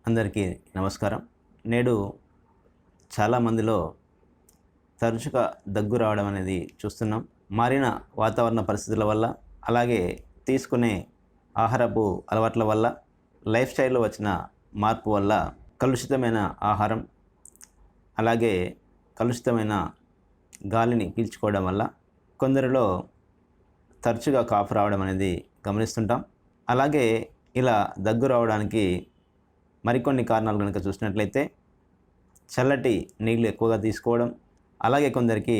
అందరికీ నమస్కారం. నేడు చాలామందిలో తరచుగా దగ్గు రావడం అనేది చూస్తున్నాం. మారిన వాతావరణ పరిస్థితుల వల్ల, అలాగే తీసుకునే ఆహారపు అలవాట్ల వల్ల, లైఫ్ స్టైల్‌లో వచ్చిన మార్పు వల్ల కలుషితమైన ఆహారం, అలాగే కలుషితమైన గాలిని పీల్చుకోవడం వల్ల కొందరిలో తరచుగా కాఫ్ రావడం అనేది గమనిస్తుంటాం. అలాగే ఇలా దగ్గు రావడానికి మరికొన్ని కారణాలు కనుక చూసినట్లయితే చల్లటి నీళ్ళు ఎక్కువగా తీసుకోవడం, అలాగే కొందరికి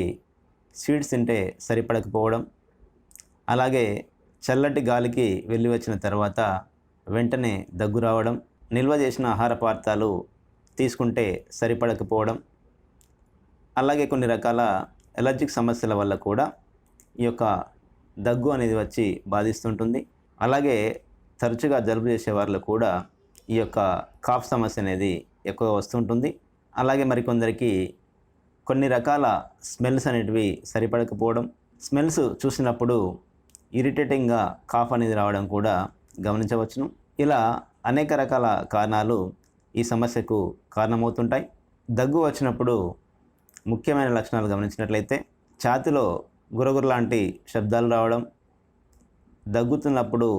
స్వీట్స్ తింటే సరిపడకపోవడం, అలాగే చల్లటి గాలికి వెళ్ళి వచ్చిన తర్వాత వెంటనే దగ్గు రావడం, నిల్వ చేసిన ఆహార పదార్థాలు తీసుకుంటే సరిపడకపోవడం, అలాగే కొన్ని రకాల ఎలర్జిక్ సమస్యల వల్ల కూడా ఈ యొక్క దగ్గు అనేది వచ్చి బాధిస్తుంటుంది. అలాగే తరచుగా జలుబు చేసే వారిలో కూడా ఈ యొక్క కాఫ్ సమస్య అనేది ఎక్కువగా వస్తుంటుంది. అలాగే మరికొందరికి కొన్ని రకాల స్మెల్స్ అనేటివి సరిపడకపోవడం, స్మెల్స్ చూసినప్పుడు ఇరిటేటింగ్గా కాఫ్ అనేది రావడం కూడా గమనించవచ్చును. ఇలా అనేక రకాల కారణాలు ఈ సమస్యకు కారణమవుతుంటాయి. దగ్గు వచ్చినప్పుడు ముఖ్యమైన లక్షణాలు గమనించినట్లయితే ఛాతీలో గురగుర లాంటి శబ్దాలు రావడం, దగ్గుతున్నప్పుడు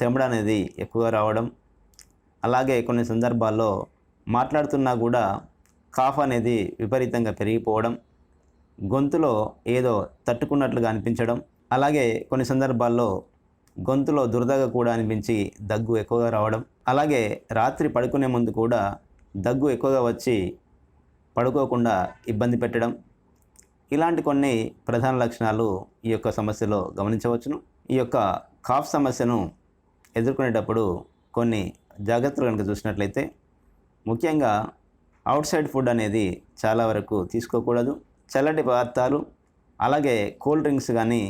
తెమడ అనేది ఎక్కువగా రావడం, అలాగే కొన్ని సందర్భాల్లో మాట్లాడుతున్నా కూడా కాఫ్ అనేది విపరీతంగా పెరిగిపోవడం, గొంతులో ఏదో తట్టుకున్నట్లుగా అనిపించడం, అలాగే కొన్ని సందర్భాల్లో గొంతులో దురదగా కూడా అనిపించి దగ్గు ఎక్కువగా రావడం, అలాగే రాత్రి పడుకునే ముందు కూడా దగ్గు ఎక్కువగా వచ్చి పడుకోకుండా ఇబ్బంది పెట్టడం, ఇలాంటి కొన్ని ప్రధాన లక్షణాలు ఈ యొక్క సమస్యలో గమనించవచ్చును. ఈ యొక్క కాఫ్ సమస్యను ఎదుర్కొనేటప్పుడు కొన్ని జాగ్రత్తలు కనుక చూసినట్లయితే ముఖ్యంగా అవుట్ సైడ్ ఫుడ్ అనేది చాలా వరకు తీసుకోకూడదు. చల్లటి పదార్థాలు, అలాగే కూల్ డ్రింక్స్ కానీ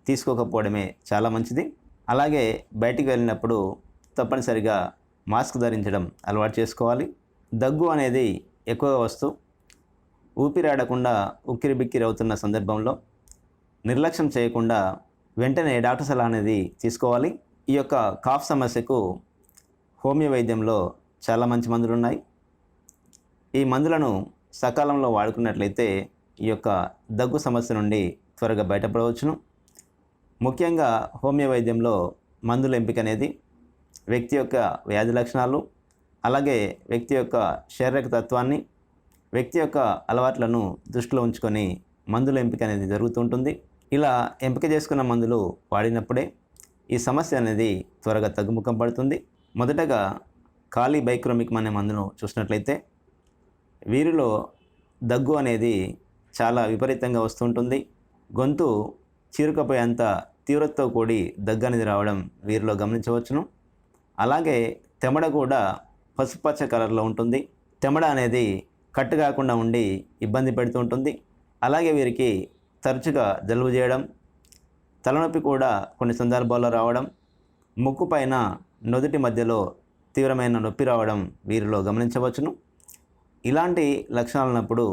తీసుకోకపోవడమే చాలా మంచిది. అలాగే బయటికి వెళ్ళినప్పుడు తప్పనిసరిగా మాస్క్ ధరించడం అలవాటు చేసుకోవాలి. దగ్గు అనేది ఎక్కువగా వస్తూ ఊపిరాడకుండా ఉక్కిరిబిక్కిరి అవుతున్న సందర్భంలో నిర్లక్ష్యం చేయకుండా వెంటనే డాక్టర్ సలహా అనేది తీసుకోవాలి. ఈ యొక్క కాఫ్ సమస్యకు హోమియో వైద్యంలో చాలా మంచి మందులు ఉన్నాయి. ఈ మందులను సకాలంలో వాడుకున్నట్లయితే ఈ యొక్క దగ్గు సమస్య నుండి త్వరగా బయటపడవచ్చును. ముఖ్యంగా హోమియో వైద్యంలో మందుల ఎంపిక అనేది వ్యక్తి యొక్క వ్యాధి లక్షణాలు, అలాగే వ్యక్తి యొక్క శారీరక తత్వాన్ని, వ్యక్తి యొక్క అలవాట్లను దృష్టిలో ఉంచుకొని మందుల ఎంపిక అనేది జరుగుతుంటుంది. ఇలా ఎంపిక చేసుకున్న మందులు వాడినప్పుడే ఈ సమస్య అనేది త్వరగా తగ్గుముఖం పడుతుంది. మొదటగా కాలిబైక్రోమిక్ అనే మందును చూసినట్లయితే వీరిలో దగ్గు అనేది చాలా విపరీతంగా వస్తుంటుంది. గొంతు చీరుకపోయేంత తీవ్రతతో కూడి దగ్గు అనేది రావడం వీరిలో గమనించవచ్చును. అలాగే తెమడ కూడా పసుపచ్చ కలర్లో ఉంటుంది. తెమడ అనేది కట్టు కాకుండా ఉండి ఇబ్బంది పెడుతూ ఉంటుంది. అలాగే వీరికి తరచుగా జలుబు చేయడం, తలనొప్పి కూడా కొన్ని సందర్భాల్లో రావడం, ముక్కు పైన నుదుటి మధ్యలో తీవ్రమైన నొప్పి రావడం వీరిలో గమనించవచ్చును. ఇలాంటి లక్షణాలు ఉన్నప్పుడు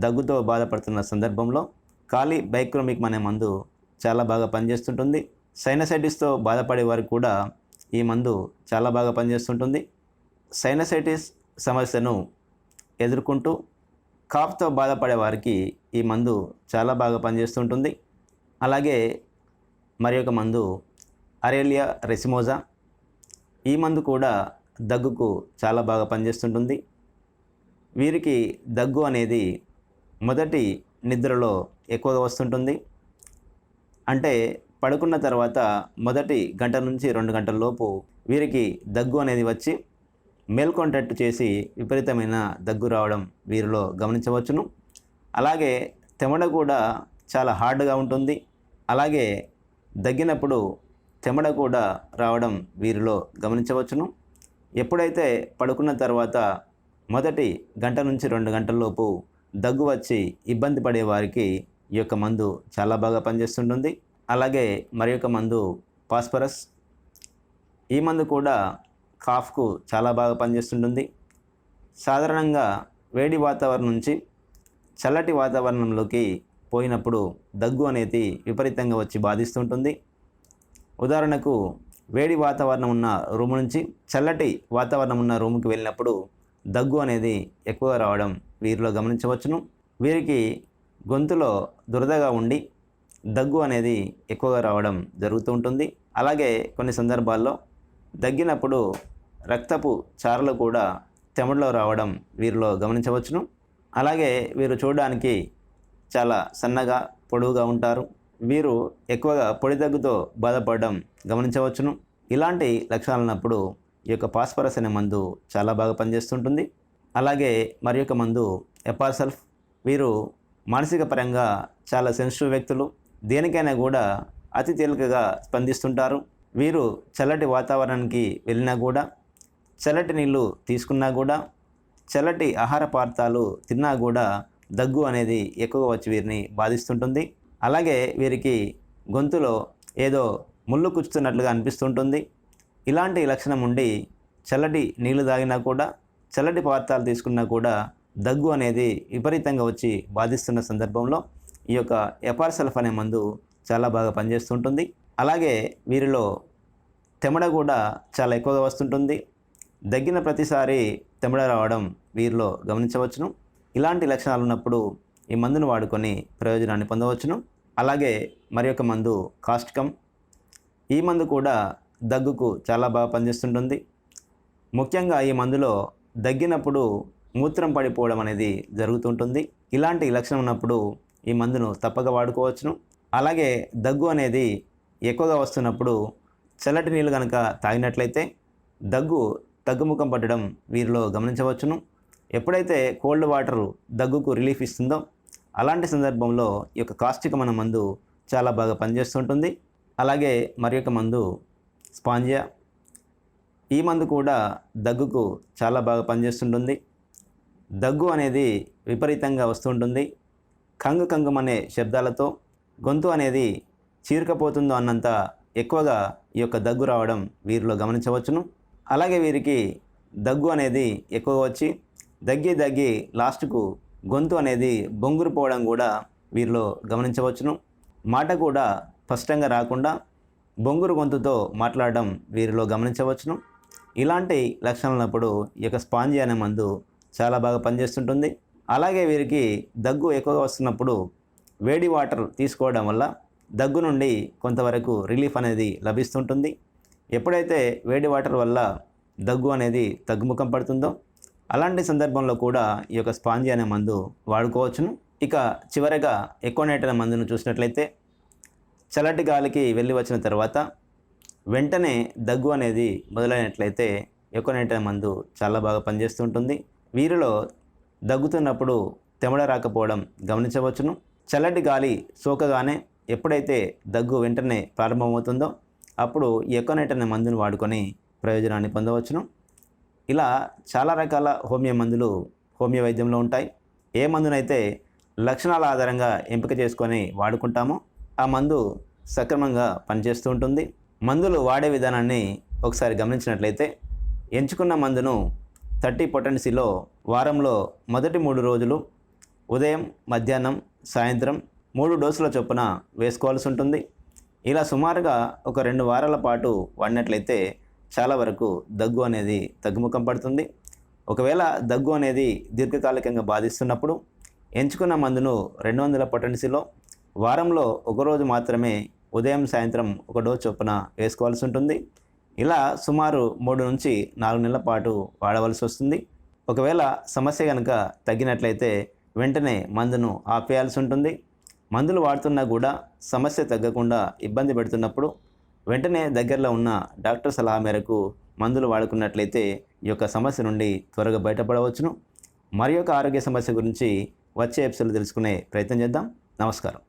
దగ్గుతో బాధపడుతున్న సందర్భంలో కాలిబైక్రోమిక్ అనే మందు చాలా బాగా పనిచేస్తుంటుంది. సైనసైటిస్తో బాధపడే వారికి కూడా ఈ మందు చాలా బాగా పనిచేస్తుంటుంది. సైనసైటిస్ సమస్యను ఎదుర్కొంటూ కాఫ్తో బాధపడే వారికి ఈ మందు చాలా బాగా పనిచేస్తుంటుంది. అలాగే మరి ఒక మందు అరేలియా రెసిమోజా, ఈ మందు కూడా దగ్గుకు చాలా బాగా పనిచేస్తుంటుంది. వీరికి దగ్గు అనేది మొదటి నిద్రలో ఎక్కువగా వస్తుంటుంది. అంటే పడుకున్న తర్వాత మొదటి గంట నుంచి 2 గంటల లోపు వీరికి దగ్గు అనేది వచ్చి మేల్కొంటట్టు చేసి విపరీతమైన దగ్గు రావడం వీరిలో గమనించవచ్చును. అలాగే తెమడ కూడా చాలా హార్డ్గా ఉంటుంది. అలాగే దగ్గినప్పుడు తెమడ కూడా రావడం వీరిలో గమనించవచ్చును. ఎప్పుడైతే పడుకున్న తర్వాత మొదటి గంట నుంచి 2 గంటల లోపు దగ్గు వచ్చి ఇబ్బంది పడే వారికి ఈ యొక్క మందు చాలా బాగా పనిచేస్తుంటుంది. అలాగే మరి ఒక మందు ఫాస్ఫరస్, ఈ మందు కూడా కాఫ్కు చాలా బాగా పనిచేస్తుంటుంది. సాధారణంగా వేడి వాతావరణం నుంచి చల్లటి వాతావరణంలోకి పోయినప్పుడు దగ్గు అనేది విపరీతంగా వచ్చి బాధిస్తుంటుంది. ఉదాహరణకు వేడి వాతావరణం ఉన్న రూమ్ నుంచి చల్లటి వాతావరణం ఉన్న రూమ్కి వెళ్ళినప్పుడు దగ్గు అనేది ఎక్కువగా రావడం వీరిలో గమనించవచ్చును. వీరికి గొంతులో దురదగా ఉండి దగ్గు అనేది ఎక్కువగా రావడం జరుగుతూ ఉంటుంది. అలాగే కొన్ని సందర్భాల్లో దగ్గినప్పుడు రక్తపు చారలు కూడా తెమడలో రావడం వీరిలో గమనించవచ్చును. అలాగే వీరు చూడడానికి చాలా సన్నగా పొడవుగా ఉంటారు. వీరు ఎక్కువగా పొడి దగ్గుతో బాధపడడం గమనించవచ్చును. ఇలాంటి లక్షణాలు ఉన్నప్పుడు ఈ యొక్క ఫాస్ఫరస్ అనే మందు చాలా బాగా పనిచేస్తుంటుంది. అలాగే మరి యొక్క మందు ఎపాసల్ఫ్. వీరు మానసిక పరంగా చాలా సెన్సిటివ్ వ్యక్తులు. దేనికైనా కూడా అతి తేలికగా స్పందిస్తుంటారు. వీరు చల్లటి వాతావరణానికి వెళ్ళినా కూడా, చల్లటి నీళ్ళు తీసుకున్నా కూడా, చల్లటి ఆహార పదార్థాలు తిన్నా కూడా దగ్గు అనేది ఎక్కువగా వచ్చి వీరిని బాధిస్తుంటుంది. అలాగే వీరికి గొంతులో ఏదో ముళ్ళు కుచ్చుతున్నట్లుగా అనిపిస్తుంటుంది. ఇలాంటి లక్షణం ఉండి చల్లటి నీళ్లు తాగినా కూడా, చల్లటి పదార్థాలు తీసుకున్నా కూడా దగ్గు అనేది విపరీతంగా వచ్చి బాధిస్తున్న సందర్భంలో ఈ యొక్క ఎపాసల్ఫ్ అనే మందు చాలా బాగా పనిచేస్తుంటుంది. అలాగే వీరిలో తెమడ కూడా చాలా ఎక్కువగా వస్తుంటుంది. దగ్గిన ప్రతిసారి తెమడ రావడం వీరిలో గమనించవచ్చును. ఇలాంటి లక్షణాలు ఉన్నప్పుడు ఈ మందును వాడుకొని ప్రయోజనాన్ని పొందవచ్చును. అలాగే మరి యొక్క మందు కాస్టికమ్. ఈ మందు కూడా దగ్గుకు చాలా బాగా పనిచేస్తుంటుంది. ముఖ్యంగా ఈ మందులో దగ్గినప్పుడు మూత్రం పడిపోవడం అనేది జరుగుతుంటుంది. ఇలాంటి లక్షణం ఉన్నప్పుడు ఈ మందును తప్పక వాడుకోవచ్చును. అలాగే దగ్గు అనేది ఎక్కువగా వస్తున్నప్పుడు చల్లటి నీళ్ళు కనుక తాగినట్లయితే దగ్గు తగ్గుముఖం పట్టడం వీరిలో గమనించవచ్చును. ఎప్పుడైతే కోల్డ్ వాటర్ దగ్గుకు రిలీఫ్ ఇస్తుందో అలాంటి సందర్భంలో ఈ యొక్క కాస్టికమ్ అనే మందు చాలా బాగా పనిచేస్తుంటుంది. అలాగే మరి యొక్క మందు స్పాంజియా. ఈ మందు కూడా దగ్గుకు చాలా బాగా పనిచేస్తుంటుంది. దగ్గు అనేది విపరీతంగా వస్తుంటుంది. కంగు కంగుమనే శబ్దాలతో గొంతు అనేది చీరకపోతుందో అన్నంత ఎక్కువగా ఈ యొక్క దగ్గు రావడం వీరిలో గమనించవచ్చును. అలాగే వీరికి దగ్గు అనేది ఎక్కువగా వచ్చి దగ్గి లాస్ట్కు గొంతు అనేది బొంగురుపోవడం కూడా వీరిలో గమనించవచ్చును. మాట కూడా స్పష్టంగా రాకుండా బొంగురు గొంతుతో మాట్లాడడం వీరిలో గమనించవచ్చును. ఇలాంటి లక్షణాలు ఉన్నప్పుడు ఈ యొక్క స్పాంజియా అనే మందు చాలా బాగా పనిచేస్తుంటుంది. అలాగే వీరికి దగ్గు ఎక్కువగా వస్తున్నప్పుడు వేడి వాటర్ తీసుకోవడం వల్ల దగ్గు నుండి కొంతవరకు రిలీఫ్ అనేది లభిస్తుంటుంది. ఎప్పుడైతే వేడి వాటర్ వల్ల దగ్గు అనేది తగ్గుముఖం పడుతుందో అలాంటి సందర్భంలో కూడా ఈ యొక్క స్పాంజియా అనే మందు వాడుకోవచ్చును. ఇక చివరగా ఎక్కువనైట్ అనే మందును చూసినట్లయితే చల్లటి గాలికి వెళ్ళి వచ్చిన తర్వాత వెంటనే దగ్గు అనేది మొదలైనట్లయితే ఎక్కువనైట్ అనే మందు చాలా బాగా పనిచేస్తుంటుంది. వీరిలో దగ్గుతున్నప్పుడు తెమడ రాకపోవడం గమనించవచ్చును. చల్లటి గాలి సోకగానే ఎప్పుడైతే దగ్గు వెంటనే ప్రారంభమవుతుందో అప్పుడు ఎక్కువనైట్ అనే మందును వాడుకొని ప్రయోజనాన్ని పొందవచ్చును. ఇలా చాలా రకాల హోమియో మందులు హోమియో వైద్యంలో ఉంటాయి. ఏ మందునైతే లక్షణాల ఆధారంగా ఎంపిక చేసుకొని వాడుకుంటామో ఆ మందు సక్రమంగా పనిచేస్తూ ఉంటుంది. మందులు వాడే విధానాన్ని ఒకసారి గమనించినట్లయితే ఎంచుకున్న మందును 30 పొటెన్సీలో వారంలో మొదటి 3 రోజులు ఉదయం, మధ్యాహ్నం, సాయంత్రం 3 డోసుల చొప్పున వేసుకోవాల్సి ఉంటుంది. ఇలా సుమారుగా ఒక 2 వారాల పాటు వాడినట్లయితే చాలా వరకు దగ్గు అనేది తగ్గుముఖం పడుతుంది. ఒకవేళ దగ్గు అనేది దీర్ఘకాలికంగా బాధిస్తున్నప్పుడు ఎంచుకున్న మందును 200 పొటెన్సీలో వారంలో ఒక రోజు మాత్రమే ఉదయం, సాయంత్రం 1 డోసు చొప్పున వేసుకోవాల్సి ఉంటుంది. ఇలా సుమారు 3 నుంచి 4 నెలల పాటు వాడవలసి వస్తుంది. ఒకవేళ సమస్య కనుక తగ్గినట్లయితే వెంటనే మందును ఆపేయాల్సి ఉంటుంది. మందులు వాడుతున్నా కూడా సమస్య తగ్గకుండా ఇబ్బంది పెడుతున్నప్పుడు వెంటనే దగ్గరలో ఉన్న డాక్టర్ సలహా మేరకు మందులు వాడుకున్నట్లయితే ఈ యొక్క సమస్య నుండి త్వరగా బయటపడవచ్చును. మరి యొక్క ఆరోగ్య సమస్య గురించి వచ్చే ఎపిసోడ్లో తెలుసుకునే ప్రయత్నం చేద్దాం. నమస్కారం.